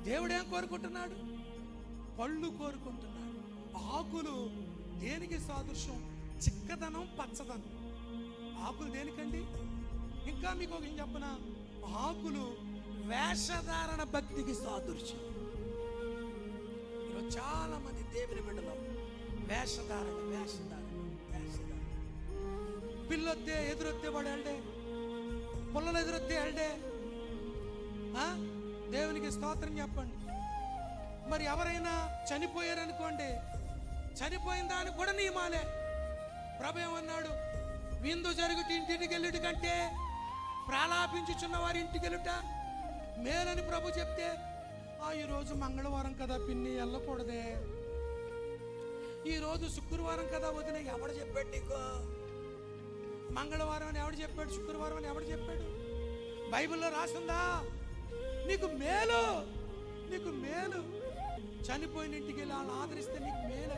దేవుడు ఏం కోరుకుంటున్నాడు? పళ్ళు కోరుకుంటున్నాడు. ఆకులు దేనికి సాదృశ్యం? చిక్కదనం, పచ్చదనం. ఆకులు దేనికండి? ఇంకా మీకు ఒక చెప్పనా, ఆకులు వేషధారణ భక్తికి సాదృశ్యం. ఈరోజు చాలా మంది దేవుని బిడ్డలు వేషధారణ. పిల్లొత్తే ఎదురొత్తే వాడు వెళ్ళే, పుల్లలు ఎదురొత్తే వెళ్ళే. దేవునికి స్తోత్రం చెప్పండి. మరి ఎవరైనా చనిపోయారనుకోండి, చనిపోయిన దానికి కూడా నియమాలే. ప్రభు ఏమన్నాడు? విందు జరుగుటి ఇంటికి వెళ్ళుట కంటే ప్రాలాపించుచున్న వారి ఇంటికి వెళ్ళుట మేలని ప్రభు చెప్తే, ఈరోజు మంగళవారం కదా పిన్ని వెళ్ళకూడదే, ఈరోజు శుక్రవారం కదా వదిన, ఎవడు చెప్పాడు నీకు? మంగళవారం అని ఎవడు చెప్పాడు? శుక్రవారం అని ఎవడు చెప్పాడు? బైబిల్లో రాసిందా? నీకు మేలు, నీకు మేలు. చనిపోయిన ఇంటికి వెళ్ళి వాళ్ళని ఆదరిస్తే నీకు మేలు.